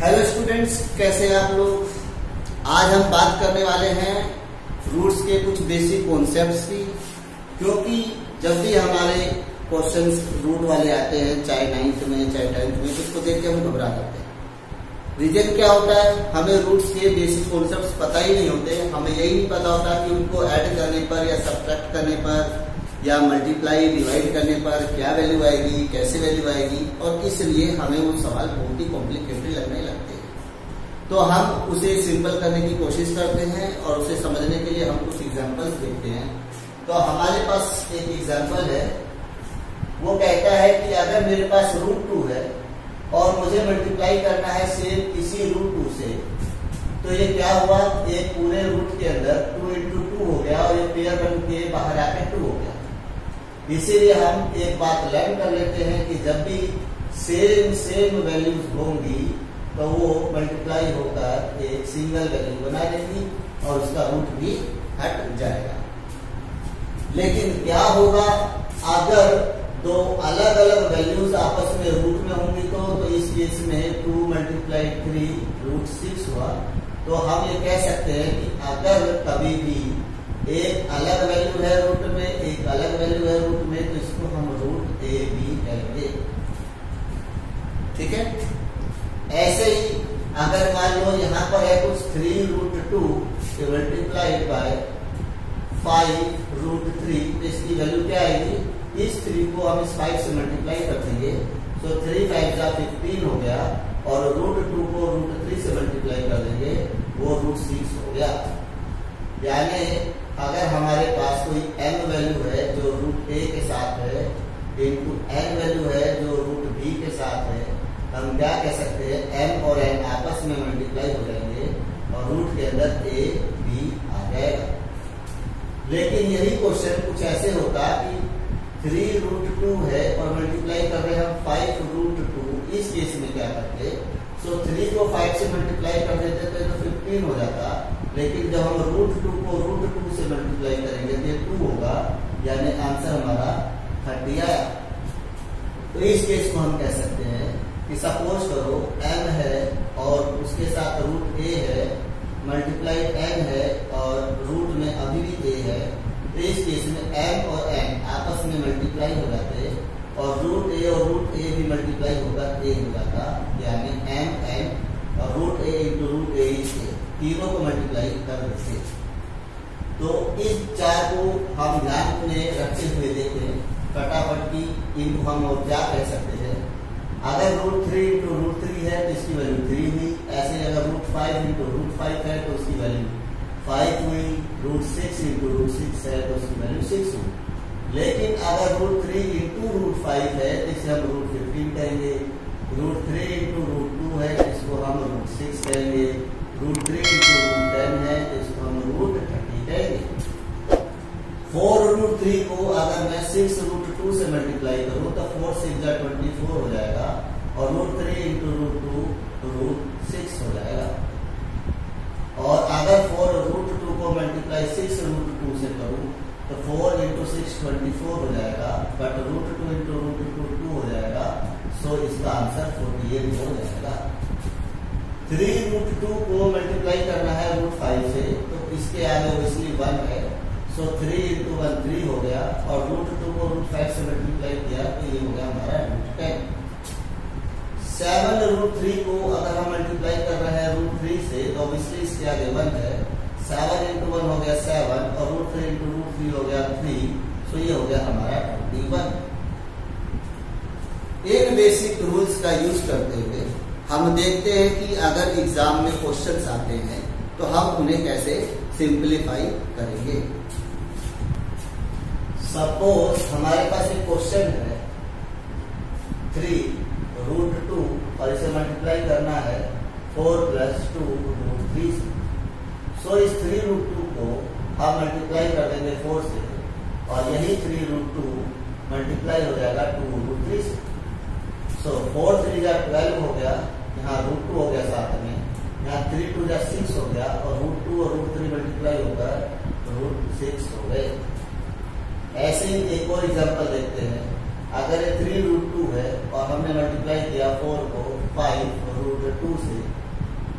Hello students, कैसे हैं आप लोग। आज हम बात करने वाले हैं रूट्स के कुछ बेसिक कॉन्सेप्ट्स की, क्योंकि जब भी हमारे क्वेश्चंस रूट वाले आते हैं, चाहे 9th में चाहे 10th में, तो उसको देख के हम घबरा जाते हैं। रीजन क्या होता है, हमें रूट्स के बेसिक कॉन्सेप्ट्स पता ही नहीं होते। हमें यही नहीं पता होता कि उनको ऐड करने पर या सब्ट्रैक्ट करने पर या मल्टीप्लाई डिवाइड करने पर क्या वैल्यू आएगी, कैसे वैल्यू आएगी, और इसलिए हमें वो सवाल बहुत ही कॉम्प्लिकेटेड लगने लगते हैं। तो हम उसे सिंपल करने की कोशिश करते हैं और उसे समझने के लिए हम कुछ एग्जांपल्स देखते हैं। तो हमारे पास एक एग्जांपल है, वो कहता है कि अगर मेरे पास √2 है और मुझे मल्टीप्लाई करना है सेम इसी √2 से, तो ये क्या हुआ, एक पूरे रूट के अंदर 2 × 2 हो गया और ये पेयर बन के बाहर आके 2 हो गया। इसीलिए हम एक बात लर्न कर लेते हैं कि जब भी सेम वैल्यूज होंगी तो वो मल्टीप्लाई होकर एक सिंगल वैल्यू बना लेगी और उसका रूट भी हट जाएगा। लेकिन क्या होगा अगर दो अलग अलग वैल्यूज आपस में रूट में होंगी, तो इस केस में 2 × 3 √6 हुआ। तो हम ये कह सकते हैं कि अगर कभी भी एक अलग वैल्यू है रूट में, एक अलग वैल्यू है रूट में, तो इसको हम √AB कहेंगे। ठीक है। ऐसे ही अगर मान लो यहाँ पर है कुछ 3√2 मल्टीप्लाइड बाय 5√3, तो इसकी वैल्यू क्या आएगी, इस 3 को हम इस 5 से मल्टीप्लाई कर देंगे, तो 3 × 5 = 15 हो गया, और √2 को √3 से मल्टीप्लाई कर देंगे, वो √6 हो गया। यानी अगर हमारे पास कोई m वैल्यू है जो √a के साथ है, इनटू n वैल्यू है जो √b के साथ है, हम क्या कह सकते हैं, m और n आपस में मल्टीप्लाई हो जाएंगे और रूट के अंदर a b आ जाएगा। लेकिन यही क्वेश्चन कुछ ऐसे होता कि 3√2 है और मल्टीप्लाई कर रहे हैं हम 5√2, इस केस में क्या करते, सो 3 को 5 से मल्टीप्लाई कर देते तो 15 हो जाता। लेकिन जब हम √2 को √2 से मल्टीप्लाई करेंगे तो 2 होगा, यानी आंसर हमारा 30 आया। तो इस केस को हम कह सकते हैं कि सपोज करो m है और उसके साथ √a है, मल्टीप्लाई n है और रूट में अभी भी a है, तो इस केस में m और n आपस में मल्टीप्लाई हो जाते और √a और √a भी मल्टीप्लाई होकर a हो जाता, यानी m n और √a × √a तीनों को मल्टीप्लाई कर देते। तो इस 4 को हम ध्यान में रखते हुए देखें फटाफट की इनको हम और क्या कह सकते हैं। अगर √3 × √3 है तो इसकी वैल्यू 3 हुई। ऐसे अगर √5 × √5 है तो उसकी वैल्यू 5 हुई। √6 × √6 है तो उसकी वैल्यू 6 हुई। लेकिन अगर √3 × √5 है तो इसे हम √15 कहेंगे। √3 × √2 है तो इसको हम √6 कहेंगे। √3 × √10 है तो इसको हम √30 कहेंगे। 4√3 को अगर मैं 6√2 से मल्टीप्लाई करूं तो 4 × 6 = 24 हो जाएगा और √3 × √2 √6 हो जाएगा। और अगर 4√2 को मल्टीप्लाई 6√2 से करूं तो 4 × 6 = 24 हो जाएगा, बट √2 × √2 2 हो जाएगा। सो इसका आंसर 48 हो जाएगा। 3√2 को मल्टीप्लाई करना है √5 से, तो इसके आगे ओब्वियसली 1 है, सो 3 × 1 3 हो गया, और √2 को √5 से मल्टीप्लाई किया तो ये हो गया हमारा √10। 7√3 को अगर हम मल्टीप्लाई कर रहे हैं √3 से, तो ऑब्वियसली इसके आगे 1 है, 7 × 1 हो गया 7 और √3 × √3 हो गया 3, सो ये हो गया हमारा 21। इन बेसिक रूल्स का यूज करते हुए हम देखते हैं कि अगर एग्जाम में क्वेश्चंस आते हैं तो हम उन्हें कैसे सिंपलीफाई करेंगे। सपोज हमारे पास एक क्वेश्चन है 3√2 और इसे मल्टीप्लाई करना है 4 + 2 √3 से। सो इस 3√2 को हम मल्टीप्लाई कर देंगे 4 से, और यही 3√2 मल्टीप्लाई हो जाएगा 2√3 से। सो 4 × 3 = 12 हो गया, यहाँ √2 हो गया साथ में, यहाँ 3 × 2 = 6 हो गया, और √2 और √3 मल्टीप्लाई होकर √6 हो गए। ऐसे ही एक और एग्जांपल देखते हैं। अगर ये 3√2 है और हमने मल्टीप्लाई किया 4 को 5 √2 से,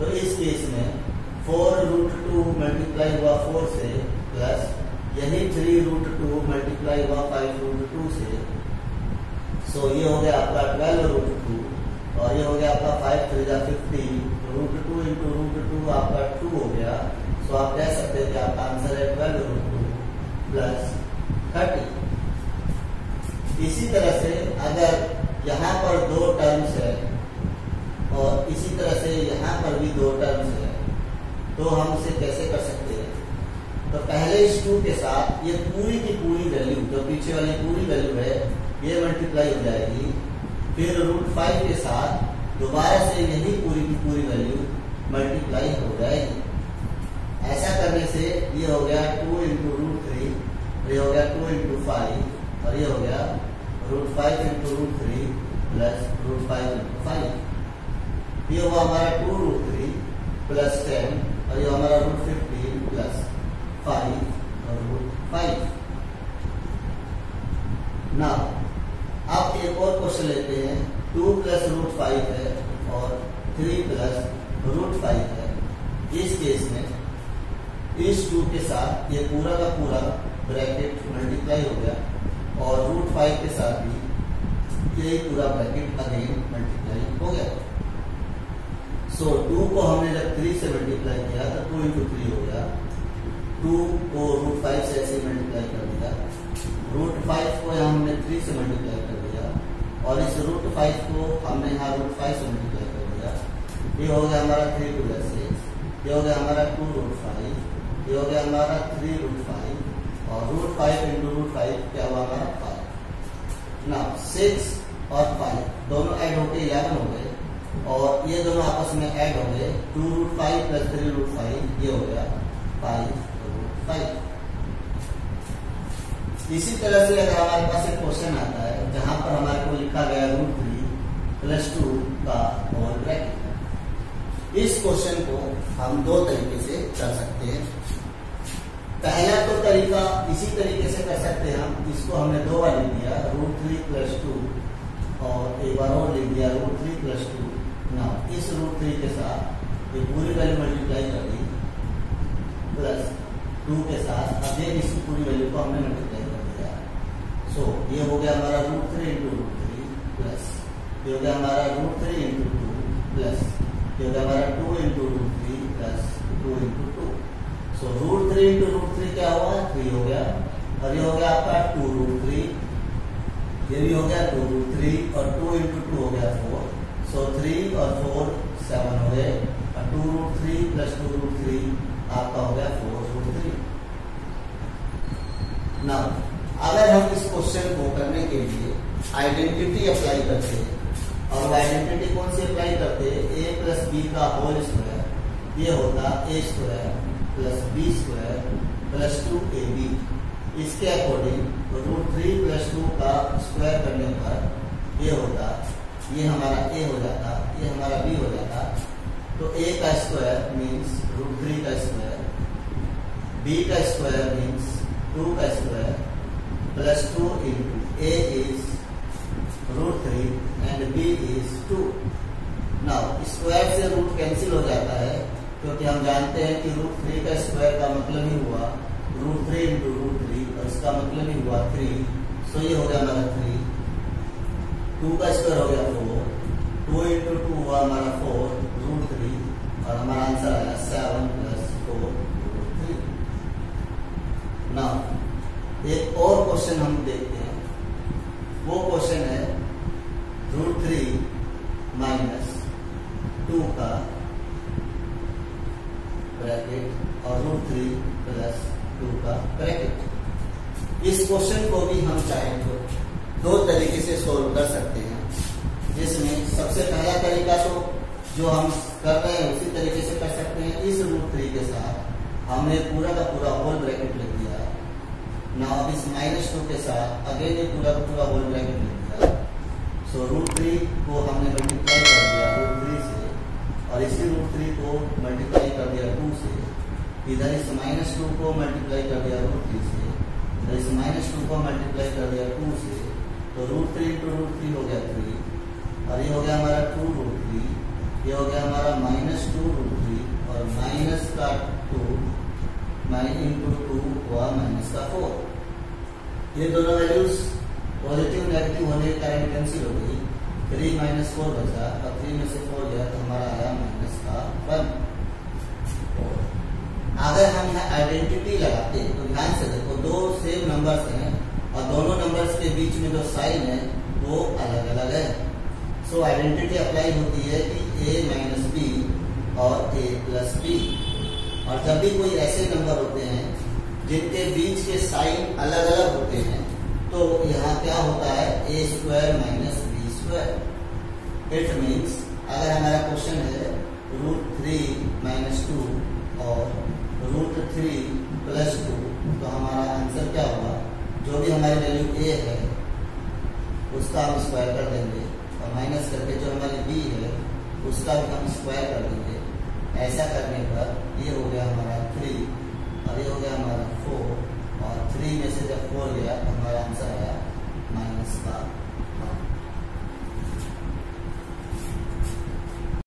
तो इस केस में 4√2 मल्टीप्लाई हुआ 4 से प्लस यही 3√2 मल्टीप्लाई हुआ 5√2 से। सो ये हो गया आपका 12√2 और ये हो गया आपका 5 3 जा 15 √2 इंटू √2 आपका 2 हो गया। सो आप कह सकते हैं कि आपका आंसर है 12√2 प्लस 30। इसी तरह से अगर यहाँ पर 2 टर्म्स है और इसी तरह से यहाँ पर भी 2 टर्म्स है तो हम इसे कैसे कर सकते हैं? तो पहले इस 2 के साथ ये पूरी की पूरी वैल्यू जो पीछे वाली पूरी वैल्यू है ये मल्टीप्लाई हो जाएगी। फिर √5 के साथ दोबारा से यही पूरी की पूरी वैल्यू मल्टीप्लाई हो जाएगी। ऐसा करने से ये हो गया 2 इंटू √3, ये हो गया 2 इंटू 5 और ये हो गया √5 इंटू √3 प्लस √5 इंटू 5। ये हुआ हमारा 2√3 प्लस 10 और ये हमारा √15 प्लस 5 और √5। ना आप एक और क्वेश्चन लेते हैं। 2 प्लस √5 है और 3 प्लस √5 है। इस केस में इस 2 के साथ ये पूरा का पूरा ब्रैकेट मल्टीप्लाई हो गया और √5 के साथ भी ये पूरा ब्रैकेट अगेन मल्टीप्लाई हो गया। सो 2 को हमने जब 3 से मल्टीप्लाई किया तो 2 इंटू 3 हो गया। 2 को √5 से ऐसे मल्टीप्लाई कर दिया। √5 को यहाँ हमने 3 से मल्टीप्लाई कर दिया और इस √5 को हमने यहाँ √5 से मल्टीप्लाई कर दिया। ये हो गया हमारा 3 प्लस 6, ये हो गया हमारा 2√5, ये हो गया हमारा 3√5 और √5 इंटू √5 क्या हुआ हमारा 5। ना 6 और 5 दोनों ऐड होके 11 हो गए और ये दोनों आपस में ऐड हो गए। 2√5 प्लस 3√5 ये हो गया 5√5। इसी तरह से अगर हमारे पास एक क्वेश्चन आता है जहां पर हमारे को लिखा गया √3 प्लस 2 का होल ब्रैकेट। इस क्वेश्चन को हम 2 तरीके से कर सकते हैं। पहला तो तरीका इसी तरीके से कर सकते हैं हम। इसको हमने 2 बार लिख दिया √3 प्लस 2 और एक बार और लिख दिया √3 प्लस 2। ना इस √3 के साथ ये पूरी वैल्यू मल्टीप्लाई कर दी प्लस 2 के साथ अगेन इसकी पूरी वैल्यू को हमने मल्टीप्लाई कर दिया। सो ये हो गया हमारा √3 इंटू √3 प्लस ये हो गया हमारा √3 इंटू 2 प्लस ये हो गया हमारा 2 इंटू √3 प्लस 2 इंटू 2। सो √3 इंटू √3 क्या हुआ 3 हो गया और ये हो गया आपका 2√3, ये भी हो गया 2√3 और 2 इंटू 2 हो गया 4। सो 3 और 4 7 हो गए और 2√3 प्लस 2√3 आपका हो गया 4√3। ना अगर हम इस क्वेश्चन को करने के लिए आइडेंटिटी अप्लाई करते हैं और वो आइडेंटिटी कौन सी अप्लाई करते हैं? a प्लस बी का होल स्क्वायर ये होता a square plus B square plus 2ab। इसके अकॉर्डिंग √3 प्लस 2 का स्क्वायर करने पर ये होता, ये हमारा a हो जाता, ये हमारा b हो जाता। तो a का स्क्वायर मीन्स √3 का स्क्वायर, b का स्क्वायर मीन्स 2 का square plus 2 into a is √3 and b is 2। Now square से रूट कैंसिल हो जाता है क्योंकि हम जानते हैं कि √3 का स्क्वायर का मतलब ही हुआ √3 इंटू √3 और इसका मतलब ही हुआ 3। सो ये हो गया हमारा 3। 2 का स्क्वायर हो गया 4, 2 इंटू 2 हुआ हमारा 4 √3 और हमारा आंसर आया 7 प्लस 4 √3। नाउ एक और क्वेश्चन हम देखते हैं। वो क्वेश्चन है √3 माइनस 2 का ब्रैकेट और √3 प्लस 2 का ब्रैकेट। इस क्वेश्चन को भी हम चाहें तो 2 तरीके से सोल्व कर सकते हैं, जिसमें सबसे पहला तरीका तो जो हम कर रहे हैं उसी तरीके से कर सकते हैं। इस √3 के साथ हमने पूरा का पूरा होल ब्रैकेट लिख दिया। ना अब इस -2 के साथ अगेन ये पूरा का पूरा होल ब्रैकेट लिख दिया। सो √3 को हमने मल्टीप्लाई कर दिया √3 से और इसी √3 को मल्टीप्लाई कर दिया 2 से। इधर इस -2 को मल्टीप्लाई कर दिया √3 से, इधर इस -2 को मल्टीप्लाई कर दिया 2 से। तो √3 इंटू √3 हो गया 3 और ये हो गया हमारा 2√3 ये हो गया हमारा -2√3 और माइनस का 2 इंटू 2 हुआ -4। ये दोनों वैल्यूज पॉजिटिव नेगेटिव होने के कारण कैंसिल हो गई। 3 - 4 बचा और 3 में से 4 गया तो हमारा आया -1। अगर हम यहाँ आइडेंटिटी लगाते तो ध्यान से देखो, दो सेम नंबर्स हैं और दोनों नंबर्स के बीच में जो साइन है वो अलग अलग है। सो आइडेंटिटी अप्लाई होती है कि a - b और a + b। और जब भी कोई ऐसे नंबर होते हैं जिनके बीच के साइन अलग अलग होते हैं तो यहाँ क्या होता है, a² - b²। इट मीन्स अगर हमारा क्वेश्चन है √3 - 2 और √3 + 2 तो हमारा आंसर क्या होगा, जो भी हमारी वैल्यू a है उसका हम स्क्वायर कर देंगे और माइनस करके जो हमारी b है उसका भी हम स्क्वायर कर देंगे। ऐसा करने पर ये हो गया हमारा 3 और ये हो गया हमारा 4 और 3 में से जब 4 गया तो हमारा आंसर